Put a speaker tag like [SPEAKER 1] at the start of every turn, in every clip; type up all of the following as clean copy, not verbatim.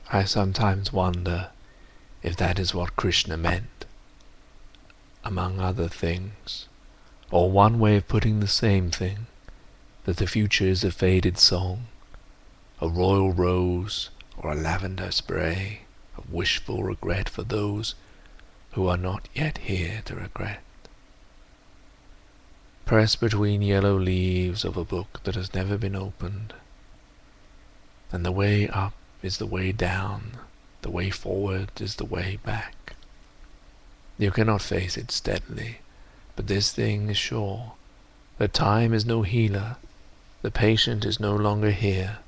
[SPEAKER 1] I sometimes wonder if that is what Krishna meant, among other things, or one way of putting the same thing, that the future is a faded song, a royal rose or a lavender spray of wishful regret for those who are not yet here to regret. Pressed between yellow leaves of a book that has never been opened, and the way up is the way down, the way forward is the way back. You cannot face it steadily, but this thing is sure, that time is no healer, the patient is no longer here,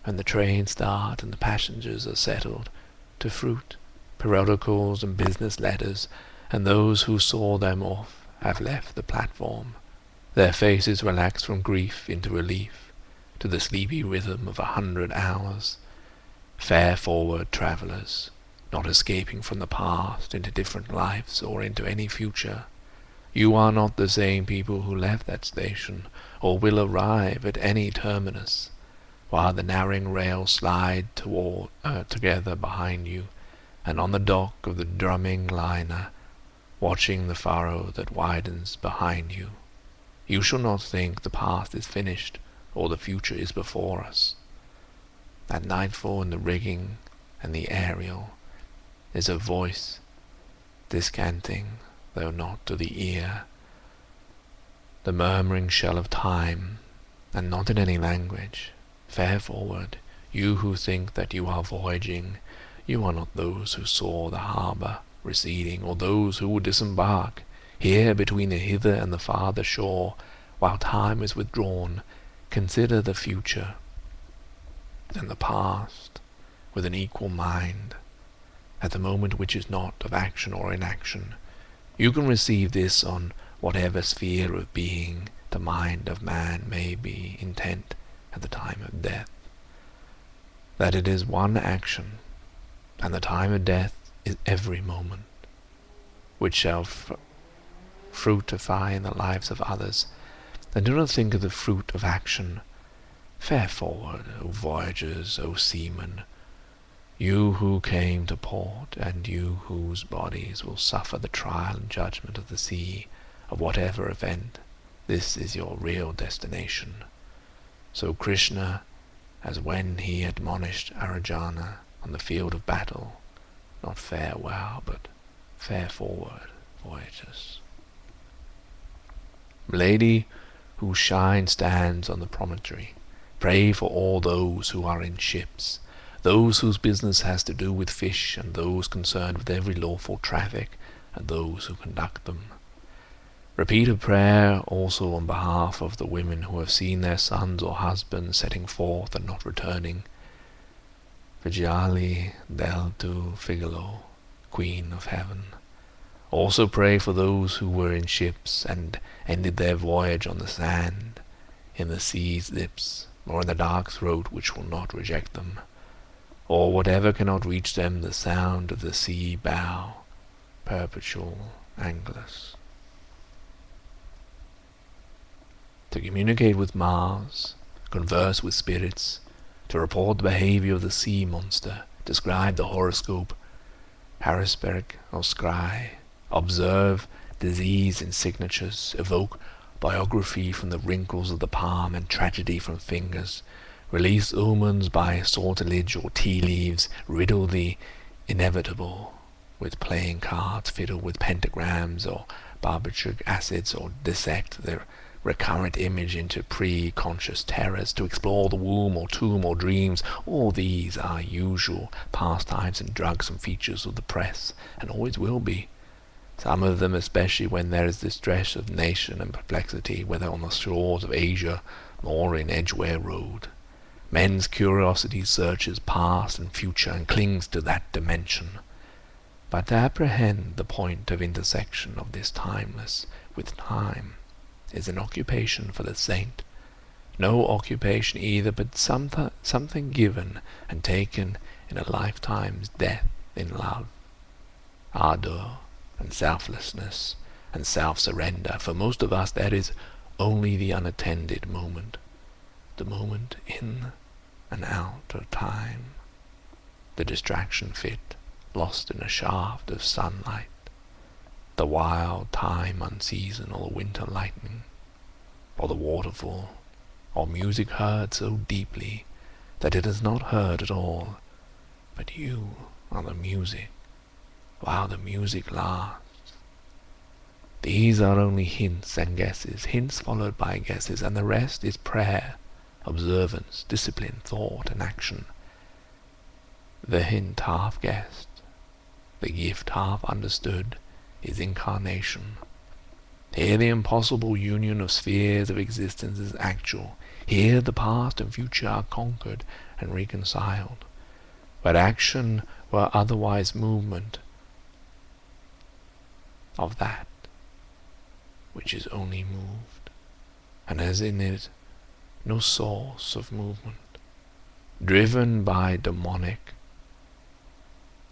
[SPEAKER 1] and the train starts and the passengers are settled to fruit, periodicals and business letters, and those who saw them off have left the platform, their faces relaxed from grief into relief, to the sleepy rhythm of 100 hours. Fare forward, travellers, not escaping from the past into different lives or into any future. You are not the same people who left that station, or will arrive at any terminus, while the narrowing rails slide together behind you, and on the dock of the drumming liner, watching the furrow that widens behind you. You shall not think the past is finished, or the future is before us. At nightfall in the rigging and the aerial is a voice, descanting, though not to the ear, the murmuring shell of time, and not in any language. Fare forward, you who think that you are voyaging. You are not those who saw the harbour receding, or those who will disembark here between the hither and the farther shore, while time is withdrawn. Consider the future and the past with an equal mind, at the moment which is not of action or inaction. You can receive this on whatever sphere of being the mind of man may be intent at the time of death, that it is one action, and the time of death is every moment, which shall fructify in the lives of others. And do not think of the fruit of action. Fare forward, O voyagers, O seamen, you who came to port, and you whose bodies will suffer the trial and judgment of the sea, of whatever event. This is your real destination. So Krishna, as when he admonished Arjuna on the field of battle, not farewell, but fare forward, voyagers. Lady, whose shine stands on the promontory, pray for all those who are in ships, those whose business has to do with fish, and those concerned with every lawful traffic, and those who conduct them. Repeat a prayer also on behalf of the women who have seen their sons or husbands setting forth and not returning. Vijayali del tu Figaro, Queen of Heaven. Also pray for those who were in ships and ended their voyage on the sand, in the sea's lips, or in the dark throat which will not reject them, or whatever cannot reach them, the sound of the sea bow, perpetual Angelus. To communicate with Mars, converse with spirits, to report the behavior of the sea monster, describe the horoscope, Horoskop or scry, observe disease in signatures, evoke biography from the wrinkles of the palm and tragedy from fingers, release omens by sortilege or tea leaves, riddle the inevitable with playing cards, fiddle with pentagrams or barbituric acids, or dissect the recurrent image into pre-conscious terrors, to explore the womb or tomb or dreams. All these are usual pastimes and drugs and features of the press, and always will be. Some of them, especially when there is distress of nation and perplexity, whether on the shores of Asia or in Edgware Road. Men's curiosity searches past and future and clings to that dimension. But to apprehend the point of intersection of this timeless with time is an occupation for the saint. No occupation either, but something given and taken in a lifetime's death in love, ardor, and selflessness, and self-surrender. For most of us that is only the unattended moment, the moment in and out of time. the distraction fit, lost in a shaft of sunlight, the wild time unseasonal winter lightning, or the waterfall, or music heard so deeply that it is not heard at all, but you are the music, while the music lasts. These are only hints and guesses, hints followed by guesses, and the rest is prayer, observance, discipline, thought, and action. The hint half guessed, the gift half understood, is incarnation. Here the impossible union of spheres of existence is actual. Here the past and future are conquered and reconciled. But action were otherwise movement of that which is only moved, and has in it no source of movement, driven by demonic,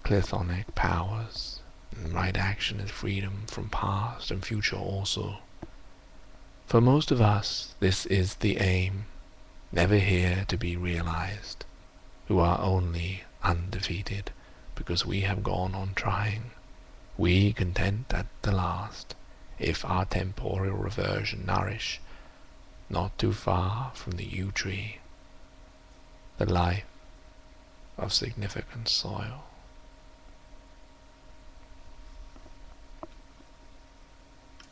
[SPEAKER 1] chthonic powers. And right action is freedom from past and future also. For most of us this is the aim, never here to be realized, who are only undefeated because we have gone on trying, we content at the last, if our temporal reversion nourish, not too far from the yew tree, the life of significant soil.